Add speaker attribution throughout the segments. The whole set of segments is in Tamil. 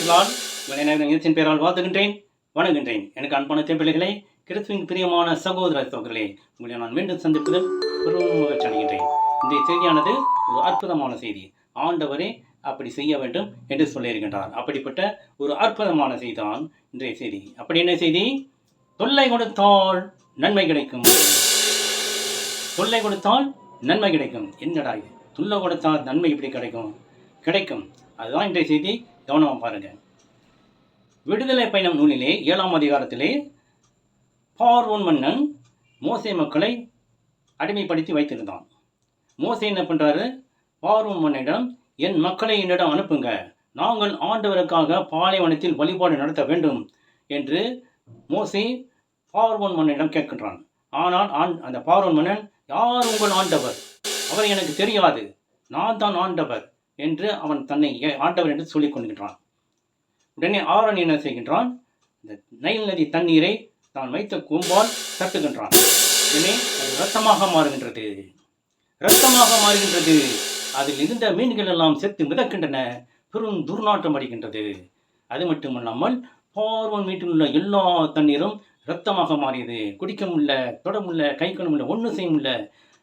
Speaker 1: பிரைஸ்லால் என் பேரால் வாழ்த்துகின்றேன், வணங்குகின்றேன். எனக்கு அன்பான தேம்பிள்ளைகளே, கிறிஸ்துவின் பிரியமான சகோதர சகோதரர்களே, உங்களை நான் மீண்டும் சந்திப்பதில் பெரும் மகிழ்ச்சி அடைகின்றேன். இந்த செய்தியானது ஒரு அற்புதமான செய்தி. ஆண்டவரே அப்படி செய்ய வேண்டும் என்று சொல்லியிருக்கின்றார். அப்படிப்பட்ட ஒரு அற்புதமான செய்தி தான் இன்றைய செய்தி. அப்படி என்ன செய்தி? தொல்லை கொடுத்தால் நன்மை கிடைக்கும். தொல்லை கொடுத்தால் நன்மை கிடைக்கும். என்னடா இது? தொல்லை கொடுத்தால் நன்மை இப்படி கிடைக்கும். அதுதான் இன்றைய செய்தி. கவனமாக பாருங்க. விடுதலை பயணம் நூலிலே 7ஆம் அதிகாரத்திலே பார்வோன் மன்னன் மோசே மக்களை அடிமைப்படுத்தி வைத்திருந்தான். மோசே என்ன பண்றாரு? பார்வோன் மன்னனிடம், என் மக்களை என்னிடம் அனுப்புங்க, நாங்கள் ஆண்டவருக்காக பாலைவனத்தில் வழிபாடு நடத்த வேண்டும் என்று மோசே பார்வோன் மன்னனிடம் கேட்கின்றான். ஆனால் அந்த பார்வோன் மன்னன், யார் உங்கள் ஆண்டவர்? அவர் எனக்கு தெரியாது, நான் தான் ஆண்டவர் என்று அவன் தன்னை ஆண்டவர் என்று சொல்லிக் கொள்கின்றான். உடனே ஆரோன் என்ன செய்கின்றான்? இந்த நைல் நதி தண்ணீரை தான் வைத்த கொம்பால் தட்டுகின்றான். உடனே அது இரத்தமாக மாறுகின்றது. அதில் இருந்த மீன்கள் எல்லாம் செத்து மிதக்கின்றன. பெரும் துர்நாற்றம் அடிக்கின்றது. அது மட்டுமல்லாமல் பார்வோன் வீட்டில் உள்ள எல்லா தண்ணீரும் இரத்தமாக மாறியது. குடிக்க முடியல, தொட முடியல, கை கண முடியல, ஒன்றும் செய்ய முடியல.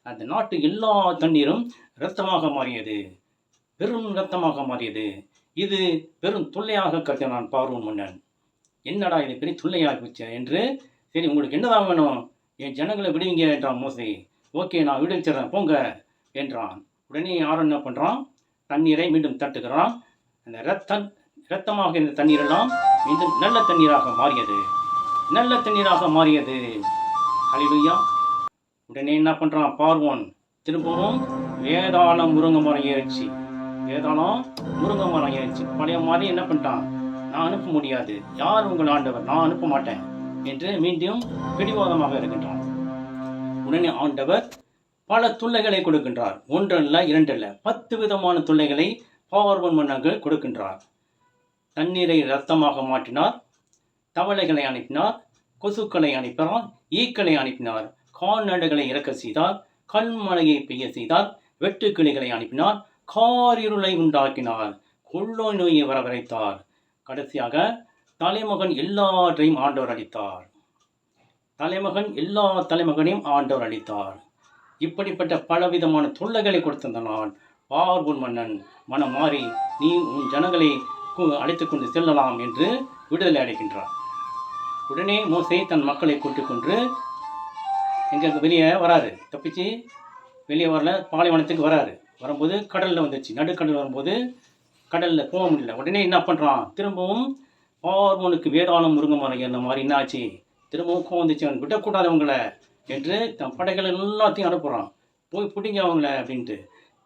Speaker 1: அந்த நாட்டு எல்லா தண்ணீரும் இரத்தமாக மாறியது, பெரும் இரத்தமாக மாறியது. இது பெரும் தொல்லையாக கருதினான் பார்வோன் மன்னன். என்னடா இது பெரிய தொல்லையாகிச்சு என்று. சரி, உங்களுக்கு என்னதான் வேணும்? என் ஜனங்களை விடுவீங்க என்றான் மோசே. ஓகே, நான் விடுவிச்சிடறேன், போங்க என்றான். உடனே ஆரோன் என்ன பண்ணுறான்? தண்ணீரை மீண்டும் தட்டுகிறான். அந்த இரத்தமாக இருந்த தண்ணீரெல்லாம் மீண்டும் நல்ல தண்ணீராக மாறியது. ஹல்லேலூயா. உடனே என்ன பண்ணுறான் பார்வோன்? திரும்பவும் வேதாளம் முருங்கை மரம் ஏறிச்சு. பழைய மாதிரி என்ன பண்ணிட்டான்? நான் அனுப்ப முடியாது, யார் உங்கள் ஆண்டவர்? நான் அனுப்ப மாட்டேன் என்று மீண்டும் பிடிவாதமாக இருக்கின்றான். உடனே ஆண்டவர் பல தொல்லைகளை கொடுக்கின்றார். ஒன்றல்ல, இரண்டல்ல, 10 விதமான தொல்லைகளை பார்வோன் மன்னர்கள் கொடுக்கின்றார். தண்ணீரை இரத்தமாக மாற்றினார், தவளைகளை அனுப்பினார், கொசுக்களை அனுப்பினார், ஈக்களை அனுப்பினார், கால்நடைகளை இறக்க செய்தார், கல்மழையை பெய்ய செய்தார், வெட்டுக்கிளிகளை அனுப்பினார், காரிருளை உண்டாக்கினார், கொள்ளை நோயை வரவழைத்தார். கடைசியாக தலைமகன் எல்லாவற்றையும் ஆண்டவர் அளித்தார். எல்லா தலைமகனையும் ஆண்டவர் அளித்தார். இப்படிப்பட்ட பலவிதமான தொல்லைகளை கொடுத்திருந்தனால் பார்வோன் மன்னன் மனம் மாறி, நீ உன் ஜனங்களை அழைத்துக் கொண்டு செல்லலாம் என்று விடுதலை அடைகின்றார். உடனே மோசே தன் மக்களை கூட்டிக் கொண்டு எங்க வெளியே வராரு. தப்பிச்சு வெளியே வரல, பாலைவனத்துக்கு வராரு. வரும்போது கடலில் வந்துச்சு. நடுக்கடல் வரும்போது கடலில் போக முடியல. உடனே என்ன பண்ணுறான்? திரும்பவும் பார்வோனுக்கு வேதாளம் முருங்கை மரம் ஏறின மாதிரி என்ன ஆச்சு? திரும்பவும் கோவம் வந்துச்சு. அவன் விடக்கூடாது அவங்கள என்று தன் படைகள் எல்லாத்தையும் அனுப்புகிறான். போய் பிடிங்க அவங்கள அப்படின்ட்டு.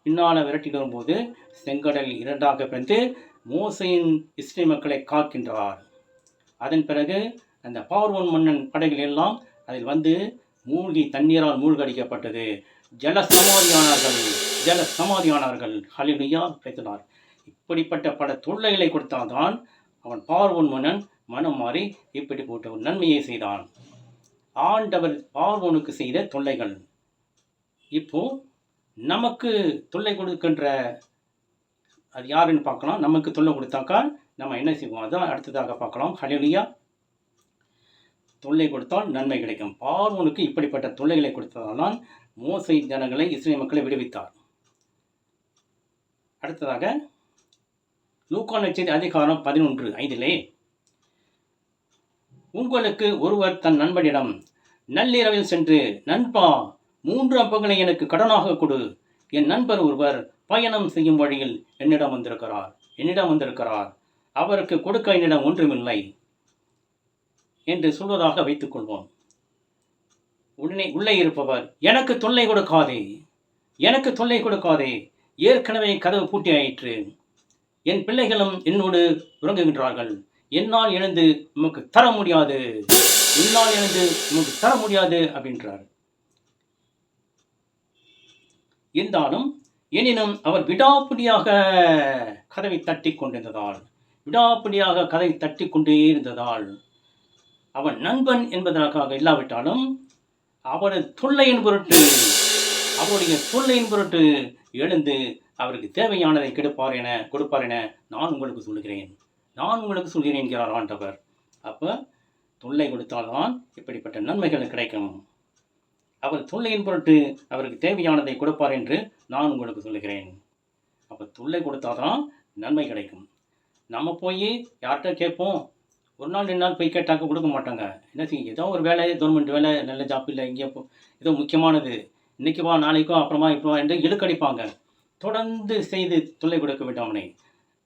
Speaker 1: பின்னால் விரட்டிட்டு வரும்போது செங்கடல் 2ஆக பிரிந்து மோசையின் இஸ்ரேல் மக்களை காக்கின்றார். அதன் பிறகு அந்த பார்வோன் மன்னன் படைகள் எல்லாம் அதில் வந்து மூழ்கி தண்ணீரால் மூழ்கடிக்கப்பட்டது. ஜல சமாதியானார்கள். ஹல்லேலூயா, பிரைஸ். இப்படிப்பட்ட பல தொல்லைகளை கொடுத்தால்தான் அவன் பார்வோன் மன்னன் மனம் மாறி இப்படி போட்ட ஒரு நன்மையை செய்தான். ஆண்டவர் பார்வோனுக்கு செய்த தொல்லைகள் இப்போ நமக்கு தொல்லை கொடுக்கின்ற அது யாருன்னு பார்க்கலாம். நமக்கு தொல்லை கொடுத்தாக்கா நம்ம என்ன செய்வோம்? அதான் அடுத்ததாக பார்க்கலாம். ஹல்லேலூயா. தொல்லை கொடுத்தால் நன்மை கிடைக்கும். பார்வோனுக்கு இப்படிப்பட்ட தொல்லைகளை கொடுத்ததால்தான் மோசே ஜனங்களை, இஸ்ரேல் மக்களை விடுவித்தார். அடுத்ததாக லூக்கா நற்செய்தி அதிகாரம் 11:5 உங்களுக்கு ஒருவர் தன் நண்பனிடம் நள்ளிரவில் சென்று, நண்பா, 3 அப்பங்களை எனக்கு கடனாக கொடு, என் நண்பர் ஒருவர் பயணம் செய்யும் வழியில் என்னிடம் வந்திருக்கிறார், அவருக்கு கொடுக்க என்னிடம் ஒன்றுமில்லை என்று சொல்வதாக வைத்துக் கொள்வோம். உடனே உள்ளே இருப்பவர், எனக்கு தொல்லை கொடுக்காதே, ஏற்கனவே கதவு பூட்டி ஆயிற்று, என் பிள்ளைகளும் என்னோடு உறங்குகின்றார்கள், என்னால் எழுந்து உமக்கு தர முடியாது அப்படின்றார். இருந்தாலும் எனினும் அவர் விடாப்பிடியாக கதவை தட்டி கொண்டே இருந்ததால் அவன் நண்பன் என்பதற்காக இல்லாவிட்டாலும் அவருடைய தொல்லையின் பொருட்டு எழுந்து அவருக்கு தேவையானதை கொடுப்பார் என நான் உங்களுக்கு சொல்லுகிறேன். நான் உங்களுக்கு சொல்கிறேன் என்கிறார் ஆண்டவர். அப்போ தொல்லை கொடுத்தால்தான் இப்படிப்பட்ட நன்மைகள் கிடைக்கும். அவர் தொல்லையின் பொருட்டு அவருக்கு தேவையானதை கொடுப்பார் என்று நான் உங்களுக்கு சொல்லுகிறேன். அப்போ தொல்லை கொடுத்தாதான் நன்மை கிடைக்கும். நம்ம போய் யார்கிட்ட கேட்போம், ஒரு நாள் 2 நாள் போய் கேட்டாக்க கொடுக்க மாட்டாங்க. என்ன செய்ய, ஏதோ ஒரு வேலை, கவர்மெண்ட் வேலை, நல்ல ஜாப் இல்லை, இங்கே ஏதோ முக்கியமானது, இன்றைக்கி வா, நாளைக்கோ, அப்புறமா இப்போ என்று இழுக்கடிப்பாங்க. தொடர்ந்து செய்து தொல்லை கொடுக்க வேண்டும். அவனை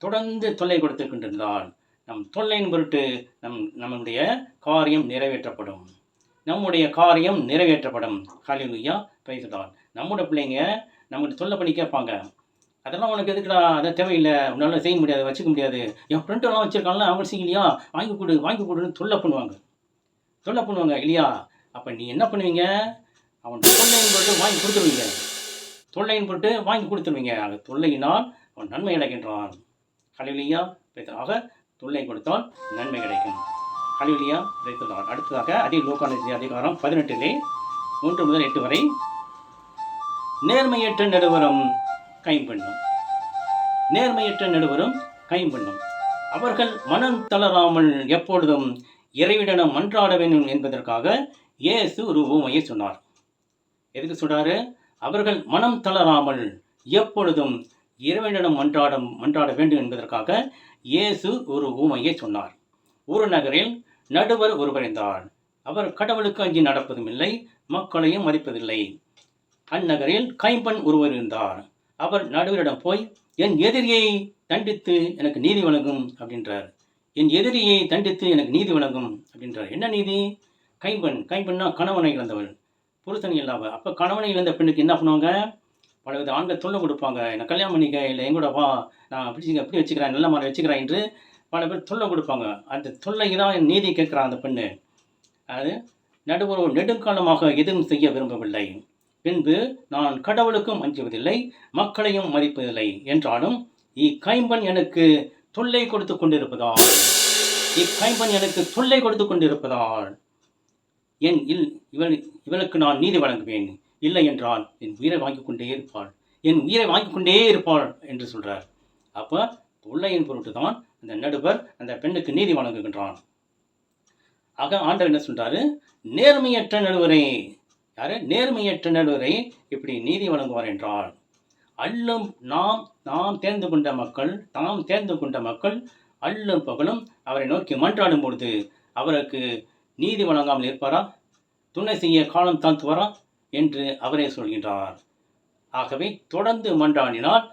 Speaker 1: தொடர்ந்து தொல்லை கொடுத்துக்கின்றிருந்தால் நம் தொல்லையின் பொருட்டு நம்முடைய காரியம் நிறைவேற்றப்படும். நம்முடைய காரியம் நிறைவேற்றப்படும். ஹல்லேலூயா, பிரைஸ் தி லார்ட். நம்மளோட பிள்ளைங்க நம்மகிட்ட தொல்லை பண்ணி கேட்பாங்க, அதெல்லாம் உனக்கு எதுக்குடா, அதை தேவையில்லை, உன்னால் செய்ய முடியாது, வச்சுக்க முடியாது, என் ஃப்ரெண்டெல்லாம் வச்சுருக்காங்களா, அவங்க செய்யலையா, வாங்கி கொடுன்னு தொல்லை பண்ணுவாங்க இல்லையா? அப்போ நீ என்ன பண்ணுவீங்க, அவன் தொல்லையின் பொருட்டு வாங்கி கொடுத்துருவீங்க. ஆக தொல்லையினால் அவன் நன்மை கிடைக்கின்றான். ஹல்லேலூயா, ஆக தொல்லை கொடுத்தால் நன்மை கிடைக்கும். ஹல்லேலூயா, பிரைஸ் தி லார்ட். அடுத்ததாக அதே லூக்கா அதிகாரம் 18 3 முதல் 8 வரை. நேர்மையற்ற நடுவரும் கைம்பண்ணும் அவர்கள் மனம் தளராமல் எப்பொழுதும் இறைவனிடம் மன்றாட வேண்டும் என்பதற்காக இயேசு ஒரு உவமையை சொன்னார். எதுக்கு சொல்றாரு? அவர்கள் மனம் தளராமல் எப்பொழுதும் இறைவனிடம் மன்றாட வேண்டும் என்பதற்காக இயேசு ஒரு உவமையை சொன்னார். ஒரு நகரில் நடுவர் ஒருவர் இருந்தார். அவர் கடவுளுக்கு அஞ்சி நடப்பதும் இல்லை, மக்களையும் மதிப்பதில்லை. அந்நகரில் கைம்பெண் ஒருவர் இருந்தார். அவர் நடுவரிடம் போய், என் எதிரியை தண்டித்து எனக்கு நீதி வழங்கும் அப்படின்றார். என்ன நீதி? கைம்பெண்ணா கணவனை இழந்தவள், புருஷனை இல்லாமல். அப்போ கணவனை இழந்த பெண்ணுக்கு என்ன பண்ணுவாங்க? பலவித ஆண்கள் தொல்லை கொடுப்பாங்க. என்னை கல்யாணம் பண்ணிக்க, இல்லை எங்கூட வா, நான் அப்படி வச்சுக்கிறேன், நல்ல மாதிரி வச்சுக்கிறேன் என்று பல பேர் தொல்லை கொடுப்பாங்க. அந்த தொல்லைக்கு தான் என் நீதி கேட்குறான் அந்த பெண்ணு. அது நடுவர் நெடுங்காலமாக எதுவும் செய்ய விரும்பவில்லை. பின்பு, நான் கடவுளுக்கும் அஞ்சுவதில்லை, மக்களையும் மதிப்பதில்லை என்றாலும் இக்கைம்பன் எனக்கு தொல்லை கொடுத்து கொண்டிருப்பதால் இவளுக்கு நான் நீதி வழங்குவேன். இல்லை என்றால் என் உயிரை வாங்கி கொண்டே இருப்பாள் என்று சொல்றார். அப்போ தொல்லையின் பொருட்டு தான் அந்த நடுவர் அந்த பெண்ணுக்கு நீதி வழங்குகின்றான். ஆக ஆண்டவர் என்ன சொல்றாரு? நேர்மையற்ற நடுவரை இப்படி நீதி வழங்குவார் என்றால், அல்லும் தாம் தேர்ந்து கொண்ட மக்கள் அல்லும் பகலும் அவரை நோக்கி மன்றாடும் பொழுது அவருக்கு நீதி வழங்காமல் இருப்பாரா? துணை செய்ய காலம் தாழ்த்துவாரா என்று அவரே சொல்கின்றார். ஆகவே தொடர்ந்து மன்றாடினால்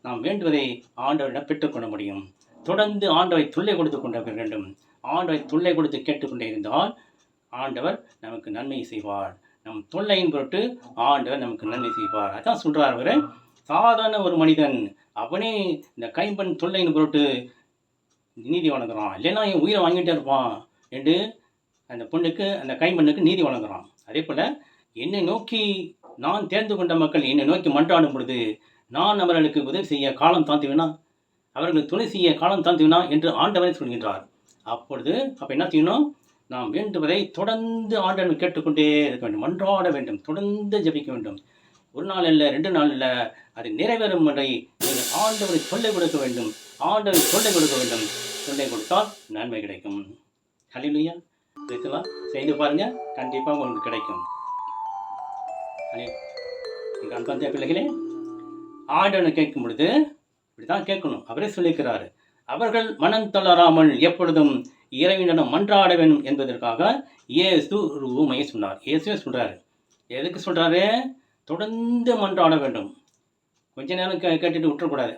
Speaker 1: நாம் வேண்டுவதை ஆண்டவரிடம் பெற்றுக்கொள்ள முடியும். தொடர்ந்து ஆண்டவரை தொல்லை கொடுத்து கொண்டு வேண்டும். ஆண்டவரை தொல்லை கொடுத்து கேட்டுக்கொண்டே இருந்தால் ஆண்டவர் நமக்கு நன்மை செய்வார். நம் தொல்லையின் பொருட்டு ஆண்டவர் நமக்கு நன்மை செய்வார். அதான் சொல்றார் அவர். சாதாரண ஒரு மனிதன் அவனே இந்த கைம்பெண் தொல்லையின் பொருட்டு நீதி வழங்குறான், இல்லைன்னா என் உயிரை வாங்கிட்டே இருப்பான் என்று அந்த பொண்ணுக்கு, அந்த கைம்பெண்ணுக்கு நீதி வழங்குறான். அதே போல் என்னை நோக்கி நான் தேர்ந்து கொண்ட மக்கள் என்னை நோக்கி மன்றாடும் பொழுது நான் அவர்களுக்கு உதவி செய்ய காலம் தாழ்த்துவேனா, அவர்களுக்கு துணை செய்ய காலம் தாழ்த்துவேனா என்று ஆண்டவரை சொல்கின்றார். அப்போ என்ன செய்யணும்? நாம் வேண்டுவதை தொடர்ந்து ஆண்டவன் கேட்டுக்கொண்டே இருக்க வேண்டும், மன்றாட வேண்டும், தொடர்ந்து ஜெபிக்க வேண்டும். ஒரு நாள் இல்லை, 2 நாள் இல்லை, அது நிறைவேறும் வரை நீங்கள் ஆண்டவரை தொல்லை கொடுக்க வேண்டும். தொல்லை கொடுத்தால் நன்மை கிடைக்கும். ஹல்லேலூயா, செய்து பாருங்க, கண்டிப்பாக உங்களுக்கு கிடைக்கும். எங்கள் அன்பந்த பிள்ளைகளே, ஆண்டவனை கேட்கும் பொழுது இப்படிதான் கேட்கணும். அவரே சொல்லியிருக்கிறாரு, அவர்கள் மனம் தளராமல் எப்பொழுதும் இறைவனிடம் மன்றாட வேண்டும் என்பதற்காக இயேசு ஒரு ஊமையை சொன்னார். இயேசுவே சொல்றாரு. எதுக்கு சொல்றாரு? தொடர்ந்து மன்றாட வேண்டும். கொஞ்ச நேரம் கேட்டுட்டு விட்டுறக்கூடாது.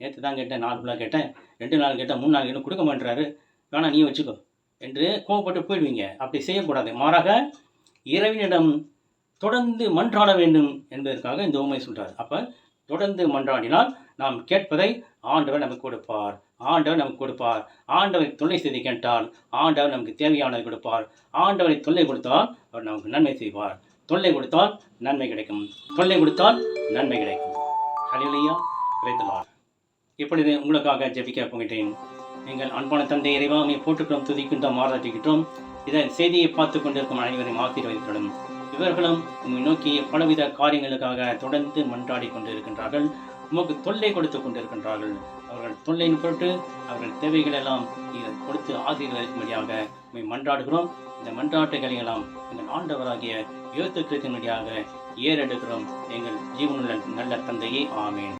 Speaker 1: நேற்று தான் கேட்டேன், 4 நாள் கேட்டேன், 2 நாள் கேட்டேன், 3 நாள் கேட்டேன், கொடுக்க மாட்டேறாரு, வேணா நீ வச்சுக்கோ என்று கோவப்பட்டு போயிடுவீங்க. அப்படி செய்யக்கூடாது. மாறாக இறைவனிடம் தொடர்ந்து மன்றாட வேண்டும் என்பதற்காக இந்த ஊமை சொல்றார். அப்போ தொடர்ந்து மன்றாடினால் நாம் கேட்பதை ஆண்டவர் நமக்கு கொடுப்பார். ஆண்டவரை தொல்லை செய்து கேட்டால் ஆண்டவர் நமக்கு தேவையானதை கொடுப்பார். ஆண்டவரை தொல்லை கொடுத்தால் அவர் நமக்கு நன்மை செய்வார். தொல்லை கொடுத்தால் நன்மை கிடைக்கும். ஹல்லேலூயா, பிரைஸ் தி லார்ட். இப்பொழுது உங்களுக்காக ஜெபிக்க போகின்றேன். நீங்கள் அன்பான தந்தை இறைவா, உம்மை போற்றுகிறோம், துதிக்கின்றோம், ஆராதிக்கின்றோம். இதை செய்தியை பார்த்து கொண்டிருக்கும் அனைவரையும் ஆசீர்வதித்திடும். இவர்களும் உம்மை நோக்கி பலவித காரியங்களுக்காக தொடர்ந்து மன்றாடி கொண்டிருக்கின்றார்கள். உமக்கு தொல்லை கொடுத்து கொண்டிருக்கின்றார்கள். அவர்கள் தொல்லையின் பொருட்டு அவர்கள் தேவைகள் எல்லாம் நீர் கொடுத்து ஆசீர்வதிக்கும்படியாக உம்மை மன்றாடுகிறோம். இந்த மன்றாட்டுகளை எல்லாம் எங்கள் ஆண்டவராகிய இயேசு கிறிஸ்துவின் வழியாக ஏறெடுக்கிறோம். எங்கள் ஜீவனுள்ள நல்ல தந்தையே, ஆமென்.